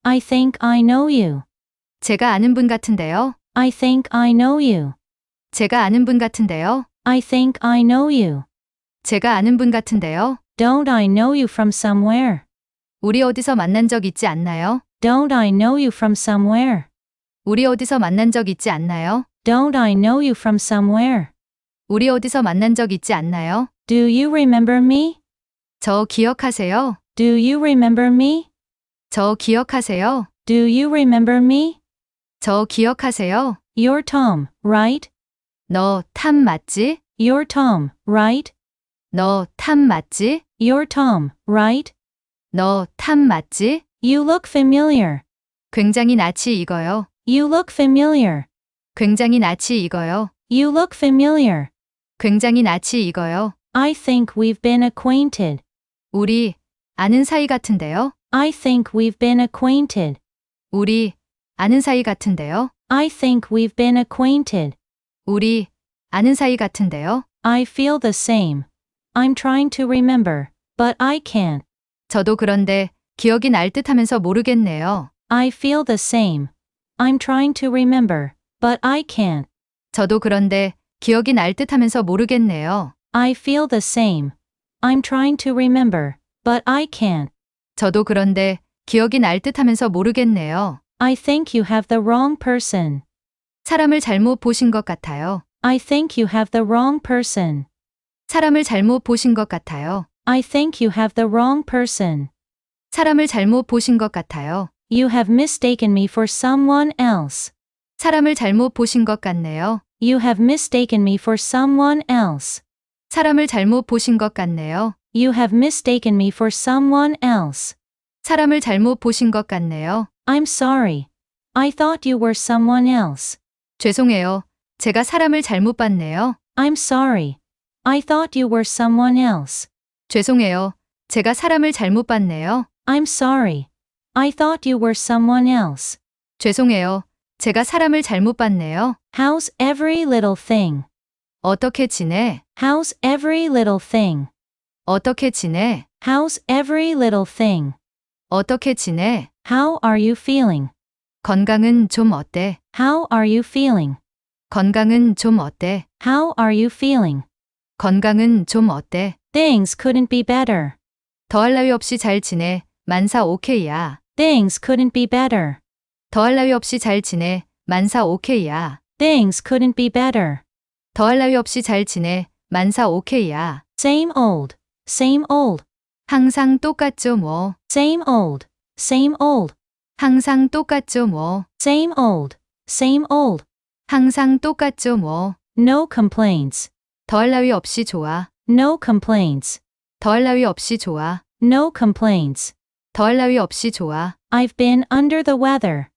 I think I know you. 제가 아는 분 같은데요. I think I know you. 제가 아는 분 같은데요. I think I know you. 제가 아는 분 같은데요. Don't I know you from somewhere? 우리 어디서 만난 적 있지 않나요? Don't I know you from somewhere? 우리 어디서 만난 적 있지 않나요? Don't I know you from somewhere? 우리 어디서 만난 적 있지 않나요? Do you remember me? 저 기억하세요? Do you remember me? 저 기억하세요? Do you remember me? 저 기억하세요? You're Tom, right? 너 탐 맞지? You're Tom, right? 너 탐 맞지? You're Tom, right? 너 탐 맞지? You look familiar. 굉장히 낯이 익어요. You look familiar. 굉장히 낯이 익어요. You look familiar. 굉장히 낯이 익어요. I think we've been acquainted. 우리 아는 사이 같은데요. I think we've been acquainted. 우리 아는 사이 같은데요. I think we've been acquainted. 우리 아는 사이 같은데요. I feel the same. I'm trying to remember, but I can't. 저도 그런데 기억이 날 듯하면서 모르겠네요. I feel the same. I'm trying to remember, but I can't. 저도 그런데 기억이 날 듯하면서 모르겠네요. I feel the same. I'm trying to remember, but I can't. 저도 그런데 기억이 날 듯하면서 모르겠네요. I think you have the wrong person. 사람을 잘못 보신 것 같아요. I think you have the wrong person. 사람을 잘못 보신 것 같아요. I think you have the wrong person. 사람을 잘못 보신 것 같아요. You have mistaken me for someone else. 사람을 잘못 보신 것 같네요. You have mistaken me for someone else. 사람을 잘못 보신 것 같네요. You have mistaken me for someone else. 사람을 잘못 보신 것 같네요. I'm sorry. I thought you were someone else. 죄송해요. 제가 사람을 잘못 봤네요. I'm sorry. I thought you were someone else. 죄송해요. 제가 사람을 잘못 봤네요. I'm sorry. I thought you were someone else. 죄송해요. 제가 사람을 잘못 봤네요. How's every little thing? 어떻게 지내? How's every little thing? 어떻게 지내? How's every little thing? 어떻게 지내? How are you feeling? 건강은 좀 어때? How are you feeling? 건강은 좀 어때? How are you feeling? 건강은 좀 어때? Things couldn't be better. 더할 나위 없이 잘 지내. 만사 오케이야. Things couldn't be better. 더할 나위 없이 잘 지내. 만사 오케이야. Things couldn't be better. 더할 나위 없이 잘 지내. 만사 오케이야. Same old. Same old. 항상 똑같죠 뭐. Same old. Same old. 항상 똑같죠 뭐. Same old. Same old. 항상 똑같죠 뭐. No complaints. 더할 나위 없이 좋아. No complaints. 더할 나위 없이 좋아. No complaints. 더할 나위 없이 좋아. I've been under the weather.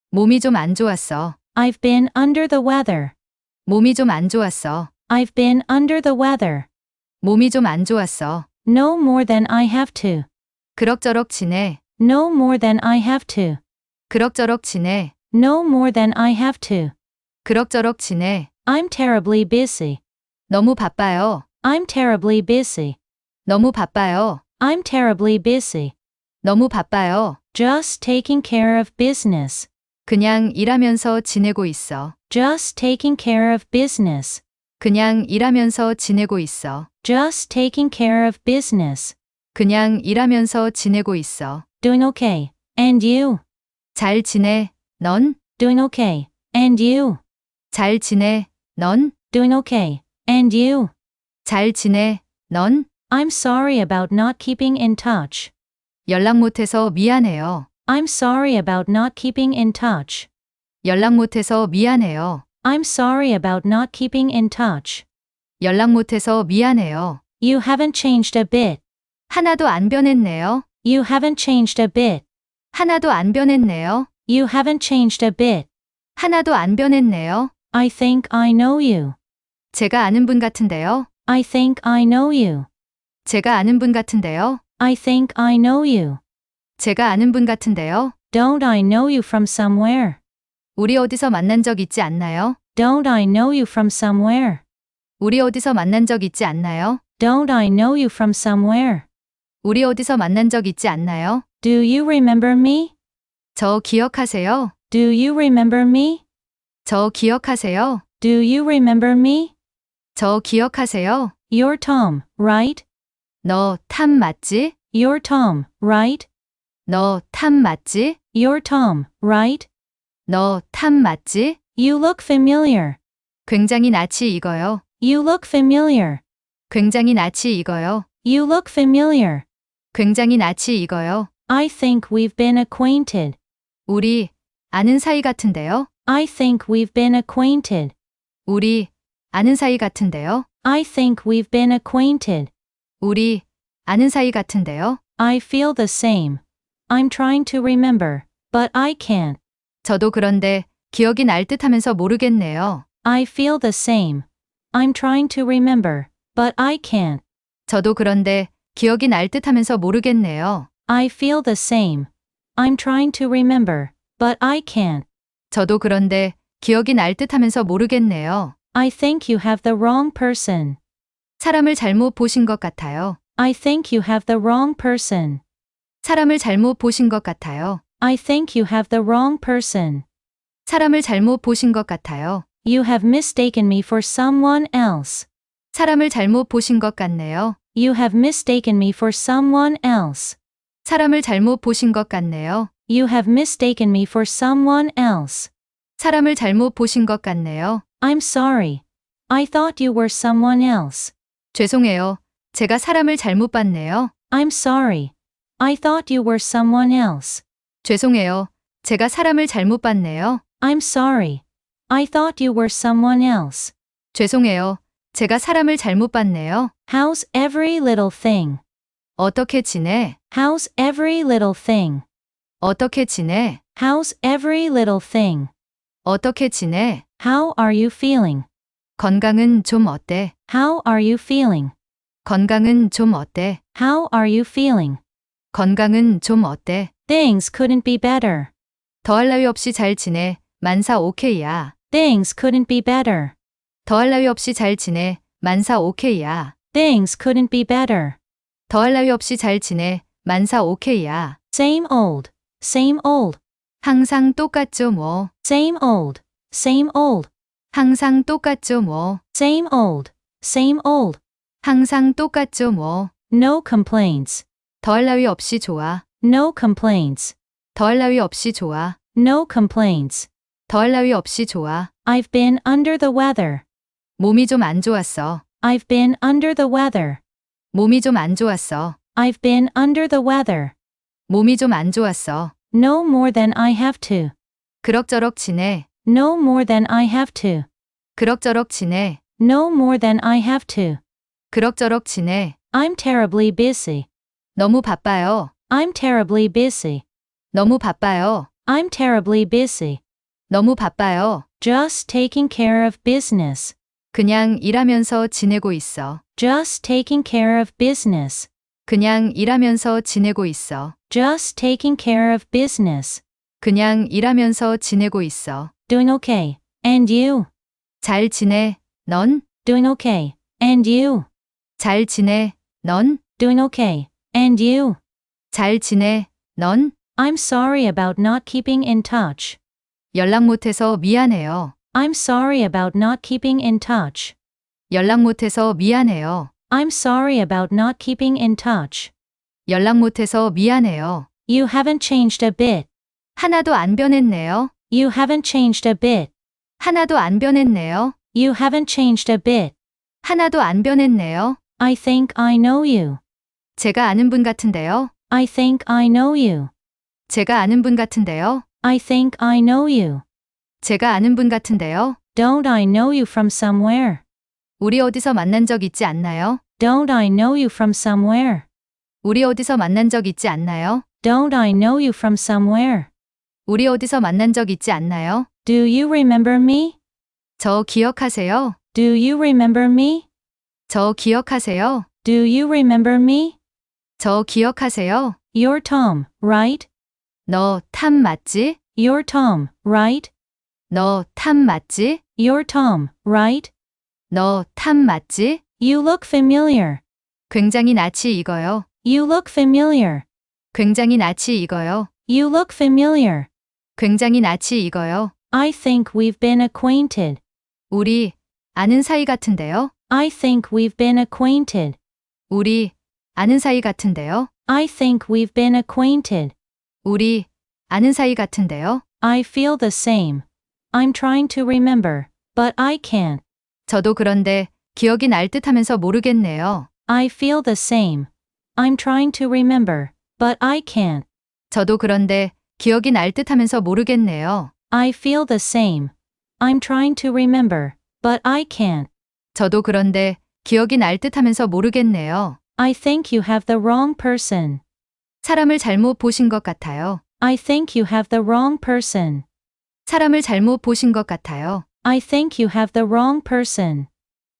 몸이 좀 안 좋았어. I've been under the weather. 몸이 좀 안 좋았어. I've been under the weather. 몸이 좀 안 좋았어. No more than I have to. 그럭저럭 지내. No more than I have to. 그럭저럭 지내. No more than I have to. 그럭저럭 지내. I'm terribly busy. 너무 바빠요. I'm terribly busy. 너무 바빠요. I'm terribly busy. 너무 바빠요. Just taking care of business. 그냥 일하면서 지내고 있어. Just taking care of business. 그냥 일하면서 지내고 있어. Just taking care of business. 그냥 일하면서 지내고 있어. Doing okay. And you? 잘 지내. 넌? Doing okay. And you? 잘 지내. 넌? Doing okay. And you? 잘 지내. 넌? I'm sorry about not keeping in touch. 연락 못해서 미안해요. I'm sorry about not keeping in touch. 연락 못해서 미안해요. I'm sorry about not keeping in touch. 연락 못해서 미안해요. You haven't changed a bit. 하나도 안 변했네요. You haven't changed a bit. 하나도 안 변했네요. You haven't changed a bit. 하나도 안 변했네요. I think I know you. 제가 아는 분 같은데요. I think I know you. 제가 아는 분 같은데요. I think I know you. 제가 아는 분 같은데요. Don't I know you from somewhere? 우리 어디서 만난 적 있지 않나요? Don't I know you from somewhere? 우리 어디서 만난 적 있지 않나요? Don't I know you from somewhere? 우리 어디서 만난 적 있지 않나요? Do you remember me? 저 기억하세요? Do you remember me? 저 기억하세요? Do you remember me? 저 기억하세요? You're Tom, right? 너 탐 맞지? You're Tom, right? 너 탐 맞지? You're Tom, right? 너 탐 맞지? You look familiar. 굉장히 낯이 익어요. You look familiar. 굉장히 낯이 익어요. You look familiar. 굉장히 낯이 익어요. I think we've been acquainted. 우리 아는 사이 같은데요? I think we've been acquainted. 우리 아는 사이 같은데요? I think we've been acquainted. 우리 아는 사이 같은데요? I feel the same. I'm trying to remember, but I can't. 저도 그런데 기억이 날 듯하면서 모르겠네요. I feel the same. I'm trying to remember, but I can't. 저도 그런데 기억이 날 듯하면서 모르겠네요. I feel the same. I'm trying to remember, but I can't. 저도 그런데 기억이 날 듯하면서 모르겠네요. I think you have the wrong person. 사람을 잘못 보신 것 같아요. I think you have the wrong person. 사람을 잘못 보신 것 같아요. I think you have the wrong person. 사람을 잘못 보신 것 같아요. You have mistaken me for someone else. 사람을 잘못 보신 것 같네요. You have mistaken me for someone else. 사람을 잘못 보신 것 같네요. You have mistaken me for someone else. 사람을 잘못 보신 것 같네요. I'm sorry. I thought you were someone else. 죄송해요. 제가 사람을 잘못 봤네요. I'm sorry. I thought you were someone else. 죄송해요. 제가 사람을 잘못 봤네요. I'm sorry. I thought you were someone else. 죄송해요. 제가 사람을 잘못 봤네요. How's every little thing? 어떻게 지내? How's every little thing? 어떻게 지내? How's every little thing? 어떻게 지내? How are you feeling? 건강은 좀 어때? How are you feeling? 건강은 좀 어때? How are you feeling? 건강은 좀 어때? Things couldn't be better. 더할 나위 없이 잘 지내. 만사 오케이야. Things couldn't be better. 더할 나위 없이 잘 지내. 만사 오케이야. Things couldn't be better. 더할 나위 없이 잘 지내. 만사 오케이야. Same old. Same old. 항상 똑같죠 뭐. Same old. Same old. 항상 똑같죠 뭐. Same old. Same old. 항상 똑같죠 뭐. No complaints. 더할 나위 없이 좋아. No complaints. 더할 나위 없이 좋아. No complaints. 더할 나위 없이 좋아. I've been under the weather. 몸이 좀 안 좋았어. I've been under the weather. 몸이 좀 안 좋았어. I've been under the weather. 몸이 좀 안 좋았어. No more than I have to. 그럭저럭 지내. No more than I have to. 그럭저럭 지내. No more than I have to. 그럭저럭 지내. I'm terribly busy. 너무 바빠요. I'm terribly busy. 너무 바빠요. I'm terribly busy. 너무 바빠요. Just taking care of business. 그냥 일하면서 지내고 있어. Just taking care of business. 그냥 일하면서 지내고 있어. Just taking care of business. 그냥 일하면서 지내고 있어. Doing okay. And you? 잘 지내. 넌? Doing okay. And you? 잘 지내. 넌? Doing okay. And you? 잘 지내. 넌? I'm sorry about not keeping in touch. 연락 못해서 미안해요. I'm sorry about not keeping in touch. 연락 못해서 미안해요. I'm sorry about not keeping in touch. 연락 못해서 미안해요. You haven't changed a bit. 하나도 안 변했네요. You haven't changed a bit. 하나도 안 변했네요. You haven't changed a bit. 하나도 안 변했네요. I think I know you. 제가 아는 분 같은데요. I think I know you. 제가 아는 분 같은데요. I think I know you. 제가 아는 분 같은데요. Don't I know you from somewhere? 우리 어디서 만난 적 있지 않나요? Don't I know you from somewhere? 우리 어디서 만난 적 있지 않나요? Don't I know you from somewhere? 우리 어디서 만난 적 있지 않나요? Do you remember me? 저 기억하세요? Do you remember me? 저 기억하세요? Do you remember me? 저 기억하세요? You're Tom, right? 너 탐 맞지? You're Tom, right? 너 탐 맞지? You're Tom, right? 너 탐 맞지? You look familiar. 굉장히 낯이 익어요. You look familiar. 굉장히 낯이 익어요. You look familiar. 굉장히 낯이 익어요. I think we've been acquainted. 우리 아는 사이 같은데요. I think we've been acquainted. 우리 아는 사이 같은데요. I think we've been acquainted. 우리 아는 사이 같은데요. I feel the same. I'm trying to remember, but I can't. 저도 그런데 기억이 날 듯하면서 모르겠네요. I feel the same. I'm trying to remember, but I can't. 저도 그런데 기억이 날 듯하면서 모르겠네요. I feel the same. I'm trying to remember, but I can't. 저도 그런데 기억이 날 듯하면서 모르겠네요. I think you have the wrong person. 사람을 잘못 보신 것 같아요. I think you have the wrong person. 사람을 잘못 보신 것 같아요. I think you have the wrong person.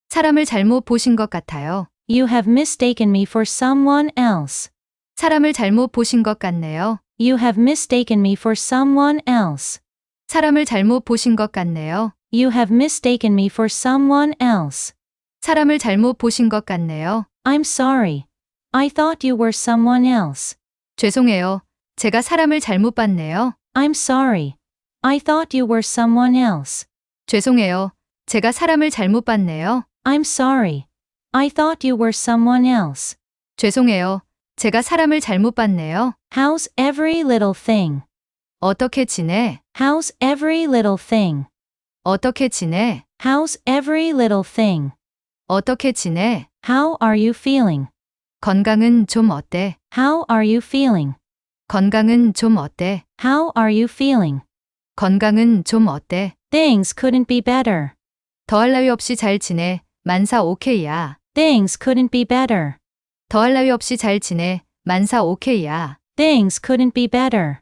사람을 잘못 보신 것 같아요. You have mistaken me for someone else. 사람을 잘못 보신 것 같네요. You have mistaken me for someone else. 사람을 잘못 보신 것 같네요. You have mistaken me for someone else. 사람을 잘못 보신 것 같네요. I'm sorry. I thought you were someone else. 죄송해요. 제가 사람을 잘못 봤네요. I'm sorry. I thought you were someone else. 죄송해요. 제가 사람을 잘못 봤네요. I'm sorry. I thought you were someone else. 죄송해요. 제가 사람을 잘못 봤네요. How's every little thing? 어떻게 지내? How's every little thing? 어떻게 지내? How's every little thing? 어떻게 지내? How are you feeling? 건강은 좀 어때? How are you feeling? 건강은 좀 어때? How are you feeling? 건강은 좀 어때? Things couldn't be better. 더할 나위 없이 잘 지내. 만사 오케이야. Things couldn't be better. 더할 나위 없이 잘 지내. 만사 오케이야. Things couldn't be better.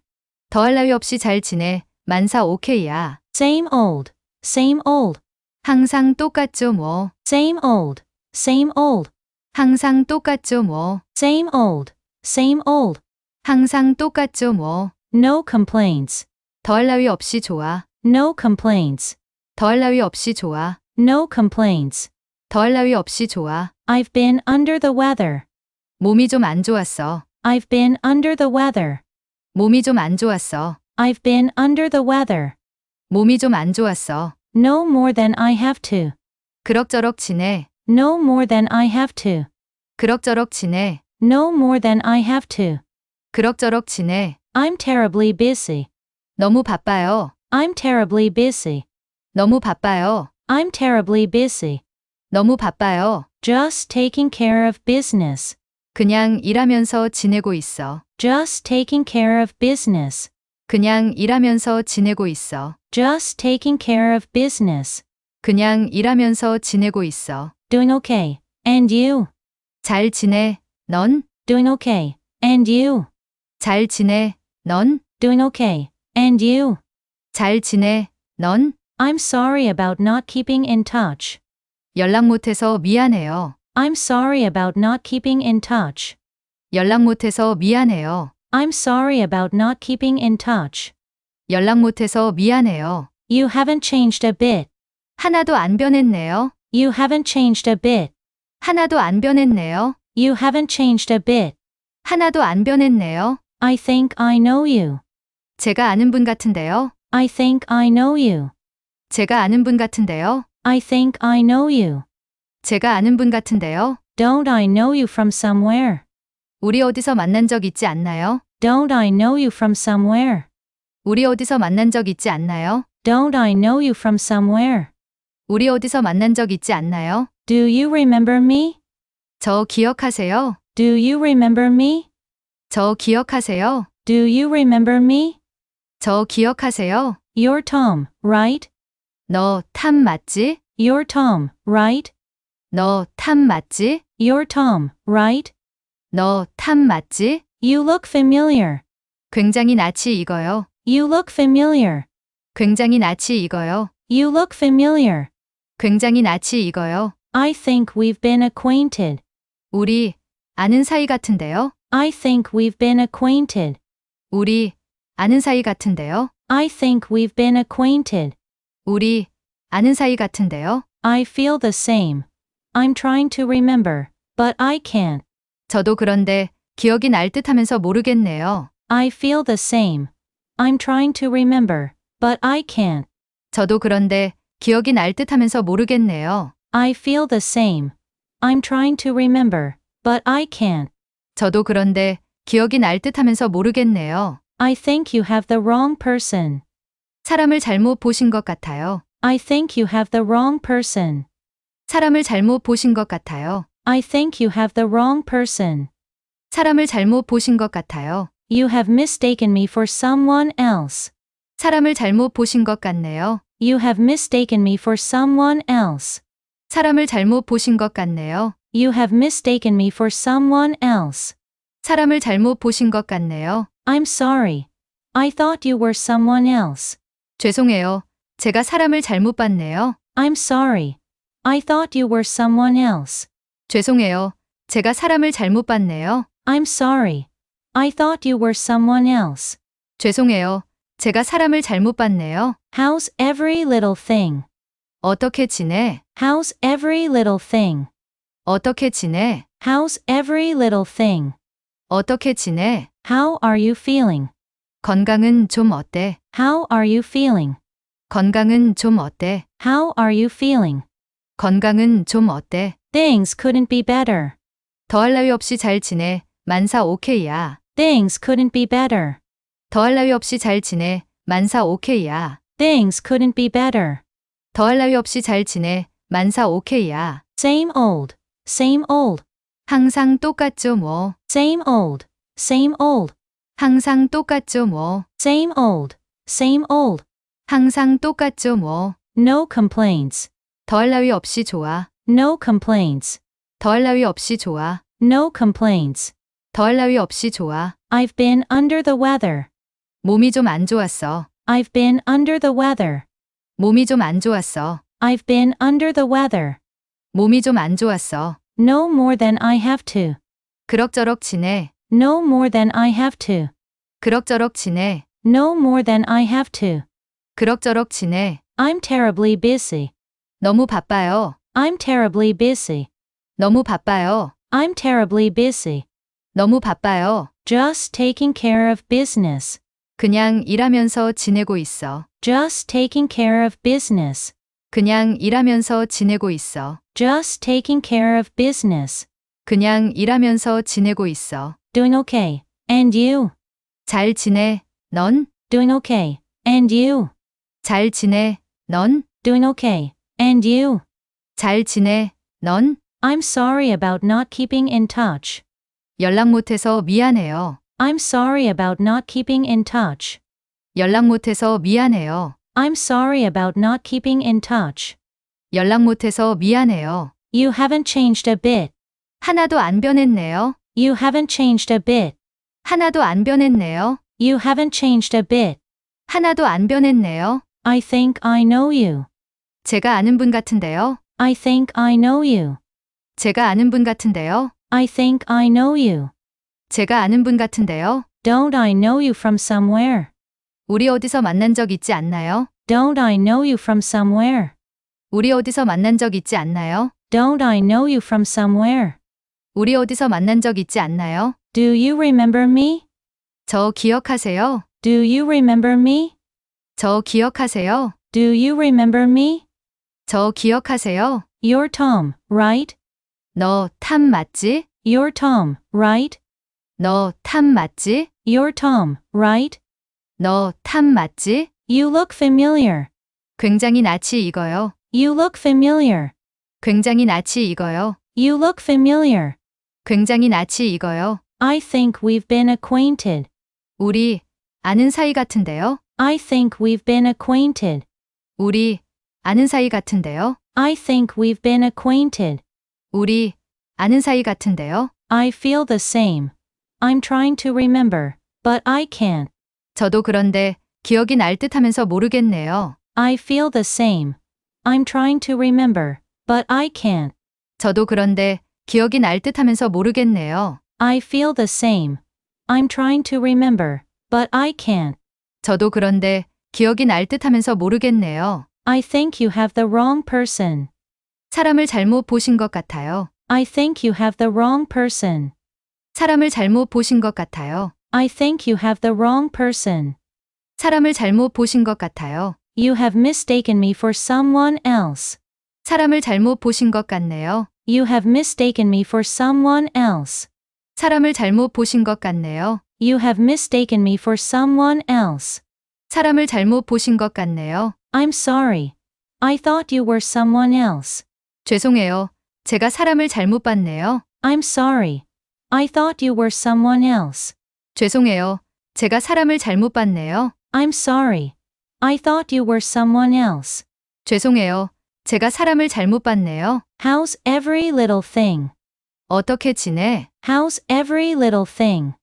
더할 나위 없이 잘 지내. 만사 오케이야. Same old. Same old. 항상 똑같죠 뭐. Same old. Same old. 항상 똑같죠 뭐. Same old. Same old. 항상 똑같죠 뭐. No complaints. 더할 나위 없이 좋아. No complaints. 더할 나위 없이 좋아. No complaints. 더할 나위 없이 좋아. I've been under the weather. 몸이 좀 안 좋았어. I've been under the weather. 몸이 좀 안 좋았어. I've been under the weather. 몸이 좀 안 좋았어. No more than I have to. 그럭저럭 지내. No more than I have to. 그럭저럭 지내. No more than I have to. 그럭저럭 지내. I'm terribly busy. 너무 바빠요. I'm terribly busy. 너무 바빠요. I'm terribly busy. 너무 바빠요. Just taking care of business. 그냥 일하면서 지내고 있어. Just taking care of business. 그냥 일하면서 지내고 있어. Just taking care of business. 그냥 일하면서 지내고 있어. Doing okay. And you? 잘 지내. 넌? Doing okay. And you? 잘 지내. 넌? Doing okay. And you? 잘 지내. 넌? I'm sorry about not keeping in touch. 연락 못해서 미안해요. I'm sorry about not keeping in touch. 연락 못해서 미안해요. I'm sorry about not keeping in touch. 연락 못해서 미안해요. You haven't changed a bit. 하나도 안 변했네요. You haven't changed a bit. 하나도 안 변했네요. You haven't changed a bit. 하나도 안 변했네요. I think I know you. 제가 아는 분 같은데요. I think I know you. 제가 아는 분 같은데요. I think I know you. 제가 아는 분 같은데요. Don't I know you from somewhere? 우리 어디서 만난 적 있지 않나요? Don't I know you from somewhere? 우리 어디서 만난 적 있지 않나요? Don't I know you from somewhere? 우리 어디서 만난 적 있지 않나요? Do you remember me? 저 기억하세요? Do you remember me? 저 기억하세요? Do you remember me? 저 기억하세요? You're Tom, right? 너 탐 맞지? You're Tom, right? 너 탐 맞지? You're Tom, right? 너 탐 맞지? You look familiar. 굉장히 낯이 익어요. You look familiar. 굉장히 낯이 익어요. You look familiar. 굉장히 낯이 익어요. I think we've been acquainted. 우리 아는 사이 같은데요. I think we've been acquainted. 우리 아는 사이 같은데요. I think we've been acquainted. 우리 아는 사이 같은데요. I feel the same. I'm trying to remember, but I can't. 저도 그런데 기억이 날 듯하면서 모르겠네요. I feel the same. I'm trying to remember, but I can't. 저도 그런데 기억이 날 듯하면서 모르겠네요. I feel the same. I'm trying to remember, but I can't. 저도 그런데 기억이 날 듯하면서 모르겠네요. I think you have the wrong person. 사람을 잘못 보신 것 같아요. I think you have the wrong person. 사람을 잘못 보신 것 같아요. I think you have the wrong person. 사람을 잘못 보신 것 같아요. You have mistaken me for someone else. 사람을 잘못 보신 것 같네요. You have mistaken me for someone else. 사람을 잘못 보신 것 같네요. You have mistaken me for someone else. 사람을 잘못 보신 것 같네요. I'm sorry. I thought you were someone else. 죄송해요. 제가 사람을 잘못 봤네요. I'm sorry. I thought you were someone else. 죄송해요. 제가 사람을 잘못 봤네요. I'm sorry. I thought you were someone else. 죄송해요. 제가 사람을 잘못 봤네요. How's every little thing? 어떻게 지내? How's every little thing? 어떻게 지내? How's every little thing? 어떻게 지내? How are you feeling? 건강은 좀 어때? How are you feeling? 건강은 좀 어때? How are you feeling? 건강은 좀 어때? Things couldn't be better. 더할 나위 없이 잘 지내. 만사 오케이야. Things couldn't be better. 더할 나위 없이 잘 지내. 만사 오케이야. Things couldn't be better. 더할 나위 없이 잘 지내. 만사 오케이야. Same old. Same old. 항상 똑같죠 뭐. Same old. Same old. 항상 똑같죠 뭐. Same old. Same old. 항상 똑같죠 뭐. No complaints. 더할 나위 없이 좋아. No complaints. 더할 나위 없이 좋아. No complaints. 더할 나위 없이 좋아. I've been under the weather. 몸이 좀 안 좋았어. I've been under the weather. 몸이 좀 안 좋았어. I've been under the weather. 몸이 좀 안 좋았어. No more than I have to. 그럭저럭 지내. No more than I have to. 그럭저럭 지내. No more than I have to. 그럭저럭 지내. I'm terribly busy. 너무 바빠요. I'm terribly busy. 너무 바빠요. I'm terribly busy. 너무 바빠요. Just taking care of business. 그냥 일하면서 지내고 있어. Just taking care of business. 그냥 일하면서 지내고 있어. Just taking care of business. 그냥 일하면서 지내고 있어. Doing okay. And you? 잘 지내. 넌? Doing okay. And you? 잘 지내. 넌? Doing okay. And you? 잘 지내. 넌? I'm sorry about not keeping in touch. 연락 못해서 미안해요. I'm sorry about not keeping in touch. 연락 못해서 미안해요. I'm sorry about not keeping in touch. 연락 못해서 미안해요. You haven't changed a bit. 하나도 안 변했네요. You haven't changed a bit. 하나도 안 변했네요. You haven't changed a bit. 하나도 안 변했네요. I think I know you. 제가 아는 분 같은데요. I think I know you. 제가 아는 분 같은데요. I think I know you. 제가 아는 분 같은데요. Don't I know you from somewhere? 우리 어디서 만난 적 있지 않나요? Don't I know you from somewhere? 우리 어디서 만난 적 있지 않나요? Don't I know you from somewhere? 우리 어디서 만난 적 있지 않나요? Do you remember me? 저 기억하세요? Do you remember me? 저 기억하세요? Do you remember me? 저 기억하세요? You're Tom, right? 너 탐 맞지? You're Tom, right? 너 탐 맞지? You're Tom, right? 너 탐 맞지? You look familiar. 굉장히 낯이 익어요. You look familiar. 굉장히 낯이 익어요. You look familiar. 굉장히 낯이 익어요. I think we've been acquainted. 우리 아는 사이 같은데요? I think we've been acquainted. 우리 아는 사이 같은데요? I think we've been acquainted. 우리 아는 사이 같은데요? I feel the same. I'm trying to remember, but I can't. 저도 그런데 기억이 날 듯하면서 모르겠네요. I feel the same. I'm trying to remember, but I can't. 저도 그런데 기억이 날 듯하면서 모르겠네요. I feel the same. I'm trying to remember, but I can't. 저도 그런데 기억이 날 듯하면서 모르겠네요. I think you have the wrong person. 사람을 잘못 보신 것 같아요. I think you have the wrong person. 사람을 잘못 보신 것 같아요. I think you have the wrong person. 사람을 잘못 보신 것 같아요. You have mistaken me for someone else. 사람을 잘못 보신 것 같네요. You have mistaken me for someone else. 사람을 잘못 보신 것 같네요. You have mistaken me for someone else. 사람을 잘못 보신 것 같네요. I'm sorry. I thought you were someone else. 죄송해요. 제가 사람을 잘못 봤네요. I'm sorry. I thought you were someone else. 죄송해요. 제가 사람을 잘못 봤네요. I'm sorry. I thought you were someone else. 죄송해요. 제가 사람을 잘못 봤네요. How's every little thing? 어떻게 지내? How's every little thing?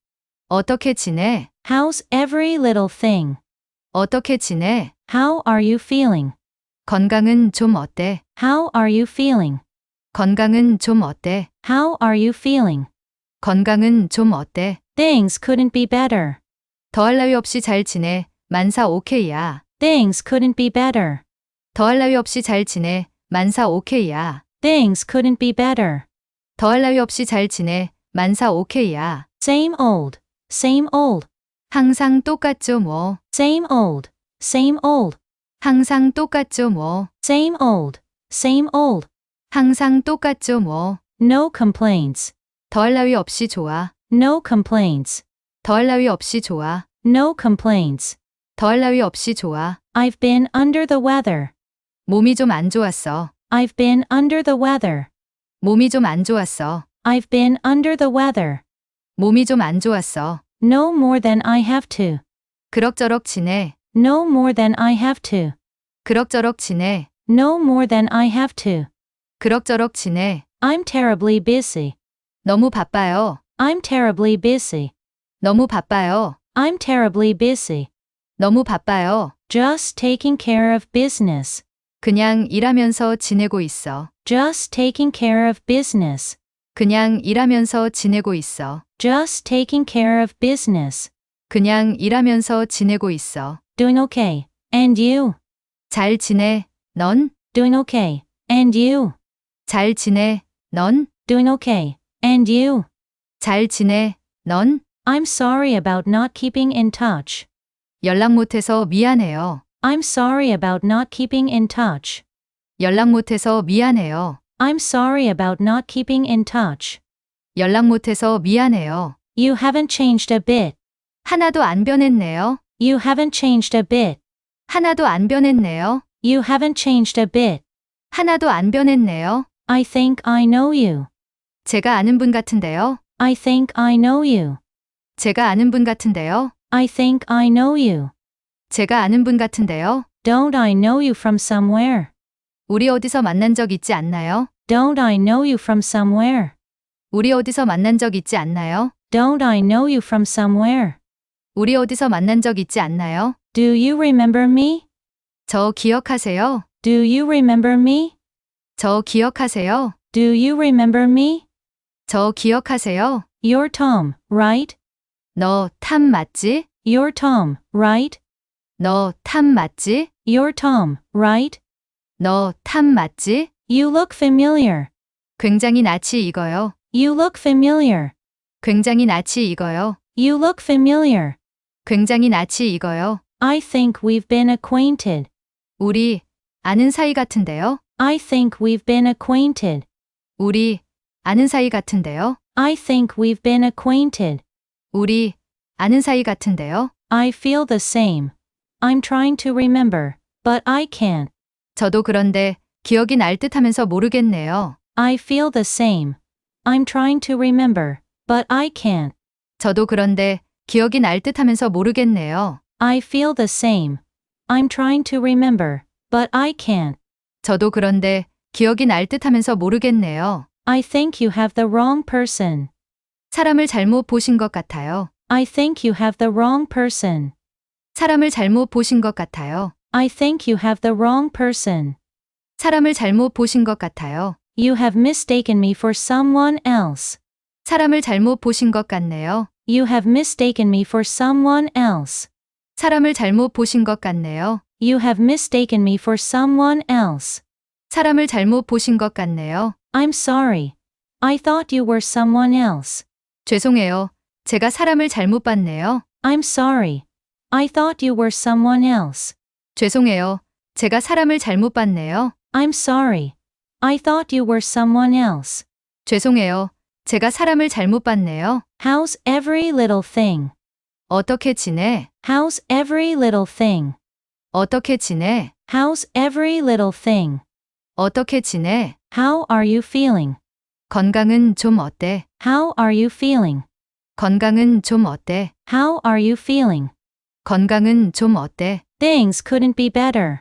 어떻게 지내? How's every little thing? 어떻게 지내? How are you feeling? 건강은 좀 어때? How are you feeling? 건강은 좀 어때? How are you feeling? 건강은 좀 어때? Things couldn't be better. 더할 나위 없이 잘 지내. 만사 오케이야. Things couldn't be better. 더할 나위 없이 잘 지내. 만사 오케이야. Things couldn't be better. 더할 나위 없이 잘 지내. 만사 오케이야. Same old. Same old. 항상 똑같죠 뭐. Same old. Same old. 항상 똑같죠 뭐. Same old. Same old. 항상 똑같죠 뭐. No complaints. 더할 나위 없이 좋아. No complaints. 더할 나위 없이 좋아. No complaints. 더할 나위 없이 좋아. I've been under the weather. 몸이 좀 안 좋았어. I've been under the weather. 몸이 좀 안 좋았어. I've been under the weather. 몸이 좀 안 좋았어. No more than I have to. 그럭저럭 지내. No more than I have to. 그럭저럭 지내. No more than I have to. 그럭저럭 지내. I'm terribly busy. 너무 바빠요. I'm terribly busy. 너무 바빠요. I'm terribly busy. 너무 바빠요. Just taking care of business. 그냥 일하면서 지내고 있어. Just taking care of business. 그냥 일하면서 지내고 있어. Just taking care of business. 그냥 일하면서 지내고 있어. Doing okay. And you? 잘 지내. 넌? Doing okay. And you? 잘 지내. 넌? Doing okay. And you? 잘 지내. 넌? I'm sorry about not keeping in touch. 연락 못해서 미안해요. I'm sorry about not keeping in touch. 연락 못해서 미안해요. I'm sorry about not keeping in touch. 연락 못해서 미안해요. You haven't changed a bit. 하나도 안 변했네요. You haven't changed a bit. 하나도 안 변했네요. You haven't changed a bit. 하나도 안 변했네요. I think I know you. 제가 아는 분 같은데요. I think I know you. 제가 아는 분 같은데요. I think I know you. 제가 아는 분 같은데요. Don't I know you from somewhere? 우리 어디서 만난 적 있지 않나요? Don't I know you from somewhere? 우리 어디서 만난 적 있지 않나요? Don't I know you from somewhere? 우리 어디서 만난 적 있지 않나요? Do you remember me? 저 기억하세요? Do you remember me? 저 기억하세요? Do you remember me? 저 기억하세요? You're Tom, right? 너 탐 맞지? You're Tom, right? 너 탐 맞지? You're Tom, right? 너 탐 맞지? You look familiar. 굉장히 낯이 익어요. You look familiar. 굉장히 낯이 익어요. You look familiar. 굉장히 낯이 익어요. I think we've been acquainted. 우리 아는 사이 같은데요? I think we've been acquainted. 우리 아는 사이 같은데요? I think we've been acquainted. 우리 아는 사이 같은데요? I feel the same. I'm trying to remember, but I can't. 저도 그런데 기억이 날 듯하면서 모르겠네요. I feel the same. I'm trying to remember, but I can't. 저도 그런데 기억이 날 듯하면서 모르겠네요. I feel the same. I'm trying to remember, but I can't. 저도 그런데 기억이 날 듯하면서 모르겠네요. I think you have the wrong person. 사람을 잘못 보신 것 같아요. I think you have the wrong person. 사람을 잘못 보신 것 같아요. I think you have the wrong person. 사람을 잘못 보신 것 같아요. You have mistaken me for someone else. 사람을 잘못 보신 것 같네요. You have mistaken me for someone else. 사람을 잘못 보신 것 같네요. You have mistaken me for someone else. 사람을 잘못 보신 것 같네요. I'm sorry. I thought you were someone else. 죄송해요. 제가 사람을 잘못 봤네요. I'm sorry. I thought you were someone else. 죄송해요. 제가 사람을 잘못 봤네요. I'm sorry. I thought you were someone else. 죄송해요. 제가 사람을 잘못 봤네요. How's every little thing? 어떻게 지내? How's every little thing? 어떻게 지내? How's every little thing? 어떻게 지내? How are you feeling? 건강은 좀 어때? How are you feeling? 건강은 좀 어때? How are you feeling? 건강은 좀 어때? Things couldn't be better.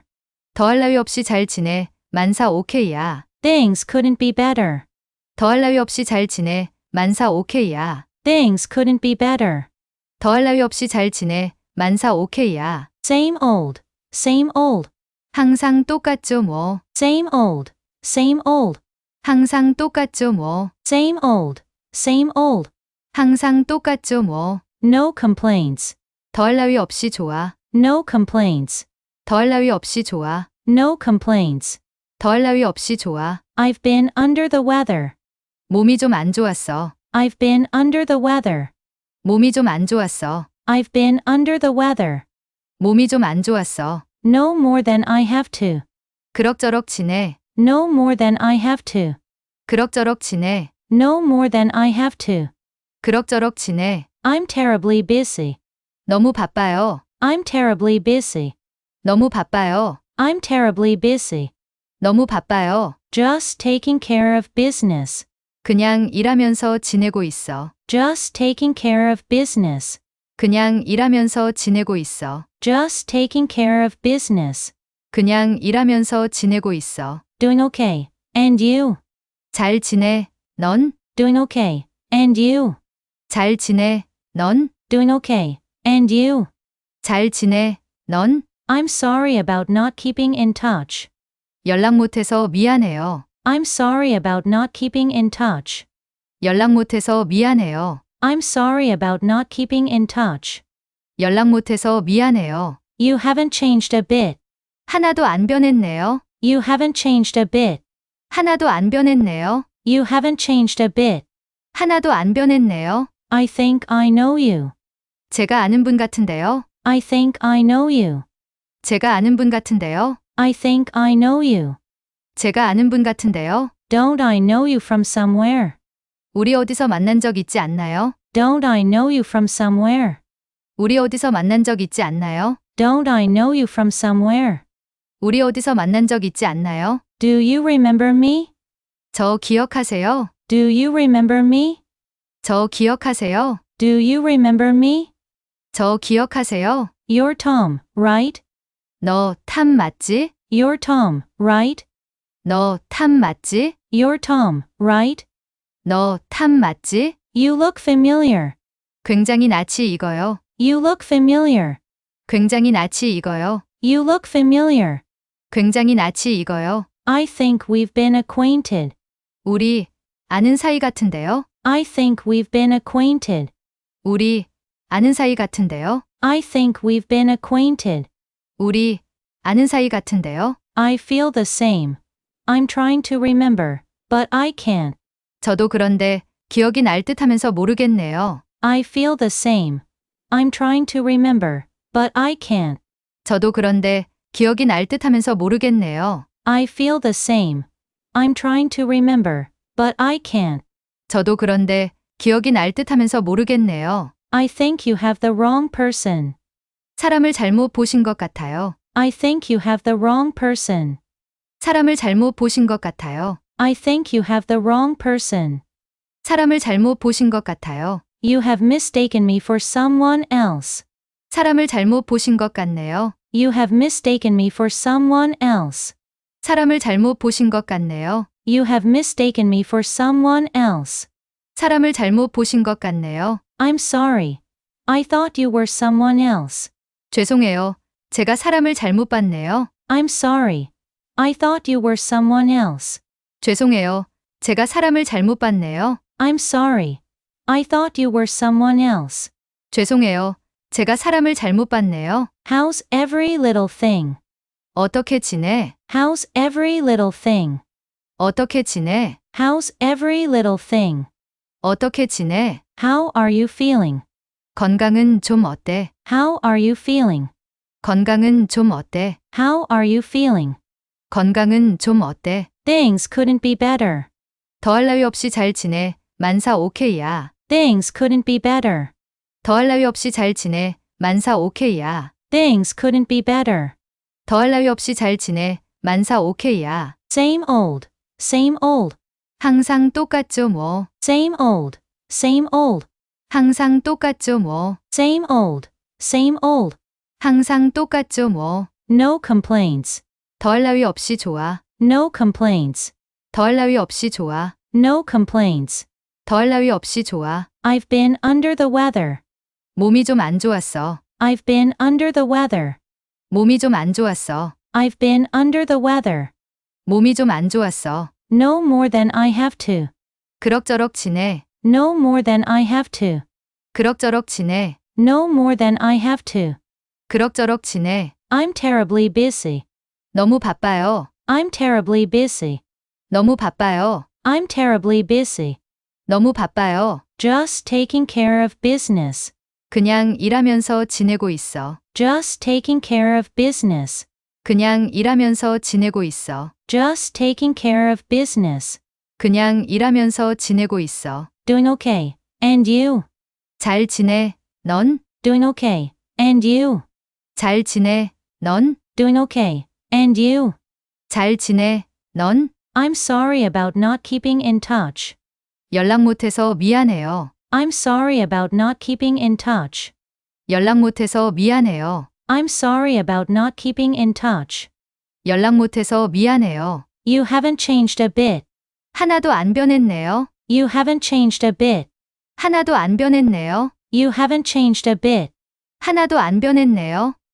더할 나위 없이 잘 지내. 만사 오케이야. Things couldn't be better. 더할 나위 없이 잘 지내. 만사 오케이야. Things couldn't be better. 더할 나위 없이 잘 지내. 만사 오케이야. Same old. Same old. 항상 똑같죠 뭐. Same old. Same old. 항상 똑같죠 뭐. Same old. Same old. 항상 똑같죠 뭐. No complaints. 더할 나위 없이 좋아. No complaints. 더할 나위 없이 좋아. No complaints. 더할 나위 없이 좋아. I've been under the weather. 몸이 좀 안 좋았어. I've been under the weather. 몸이 좀 안 좋았어. I've been under the weather. 몸이 좀 안 좋았어. No more than I have to. 그럭저럭 지내. No more than I have to. 그럭저럭 지내. No more than I have to. 그럭저럭 지내. I'm terribly busy. 너무 바빠요. I'm terribly busy. 너무 바빠요. I'm terribly busy. 너무 바빠요. Just taking care of business. 그냥 일하면서 지내고 있어. Just taking care of business. 그냥 일하면서 지내고 있어. Just taking care of business. 그냥 일하면서 지내고 있어. Doing okay. And you? 잘 지내. 넌? Doing okay. And you? 잘 지내. 넌? Doing okay. And you? 잘 지내. 넌? I'm sorry about not keeping in touch. 연락 못해서 미안해요. I'm sorry about not keeping in touch. 연락 못해서 미안해요. I'm sorry about not keeping in touch. 연락 못해서 미안해요. You haven't changed a bit. 하나도 안 변했네요. You haven't changed a bit. 하나도 안 변했네요. You haven't changed a bit. 하나도 안 변했네요. I think I know you. 제가 아는 분 같은데요. I think I know you. 제가 아는 분 같은데요. I think I know you. 제가 아는 분 같은데요. Don't I know you from somewhere? 우리 어디서 만난 적 있지 않나요? Don't I know you from somewhere? 우리 어디서 만난 적 있지 않나요? Don't I know you from somewhere? 우리 어디서 만난 적 있지 않나요? Do you remember me? 저 기억하세요? Do you remember me? 저 기억하세요? Do you remember me? 저 기억하세요? You're Tom, right? 너 탐 맞지? You're Tom, right? 너 탐 맞지? You're Tom, right? 너 탐 맞지? You look familiar. 굉장히 낯이 익어요. You look familiar. 굉장히 낯이 익어요. You look familiar. 굉장히 낯이 익어요. I think we've been acquainted. 우리 아는 사이 같은데요? I think we've been acquainted. 우리 아는 사이 같은데요? I think we've been acquainted. 우리 아는 사이 같은데요? I feel the same. I'm trying to remember, but I can't. 저도 그런데 기억이 날 듯하면서 모르겠네요. I feel the same. I'm trying to remember, but I can't. 저도 그런데 기억이 날 듯하면서 모르겠네요. I feel the same. I'm trying to remember, but I can't. 저도 그런데 기억이 날 듯하면서 모르겠네요. I think you have the wrong person. 사람을 잘못 보신 것 같아요. I think you have the wrong person. 사람을 잘못 보신 것 같아요. I think you have the wrong person. 사람을 잘못 보신 것 같아요. You have mistaken me for someone else. 사람을 잘못 보신 것 같네요. You have mistaken me for someone else. 사람을 잘못 보신 것 같네요. You have mistaken me for someone else. 사람을 잘못 보신 것 같네요. I'm sorry. I thought you were someone else. 죄송해요. 제가 사람을 잘못 봤네요. I'm sorry. I thought you were someone else. 죄송해요. 제가 사람을 잘못 봤네요. I'm sorry. I thought you were someone else. 죄송해요. 제가 사람을 잘못 봤네요. How's every little thing? 어떻게 지내? How's every little thing? 어떻게 지내? How's every little thing? 어떻게 지내? How are you feeling? 건강은 좀 어때? How are you feeling? 건강은 좀 어때? How are you feeling? 건강은 좀 어때? Things couldn't be better. 더할 나위 없이 잘 지내. 만사 오케이야. Things couldn't be better. 더할 나위 없이 잘 지내. 만사 오케이야. Things couldn't be better. 더할 나위 없이 잘 지내. 만사 오케이야. Same old. Same old. 항상 똑같죠 뭐. Same old. Same old. 항상 똑같죠 뭐. Same old. Same old. 항상 똑같죠 뭐. No complaints. 더할 나위 없이 좋아. No complaints. 더할 나위 없이 좋아. No complaints. 더할 나위 없이 좋아. I've been under the weather. 몸이 좀 안 좋았어. I've been under the weather. 몸이 좀 안 좋았어. I've been under the weather. 몸이 좀 안 좋았어. No more than I have to. 그럭저럭 지내. No more than I have to. 그럭저럭 지내. No more than I have to. 그럭저럭 지내. I'm terribly busy. 너무 바빠요. I'm terribly busy. 너무 바빠요. I'm terribly busy. 너무 바빠요. Just taking care of business. 그냥 일하면서 지내고 있어. Just taking care of business. 그냥 일하면서 지내고 있어. Just taking care of business. 그냥 일하면서 지내고 있어. Doing okay. And you? 잘 지내. 넌? Doing okay. And you? 잘 지내. 넌? Doing okay. And you? 잘 지내. 넌? I'm sorry about not keeping in touch. 연락 못해서 미안해요. I'm sorry about not keeping in touch. 연락 못해서 미안해요. I'm sorry about not keeping in touch. 연락 못해서 미안해요. You haven't changed a bit. 하나도 안 변했네요. You haven't changed a bit. 하나도 안 변했네요. You haven't changed a bit. 하나도 안 변했네요.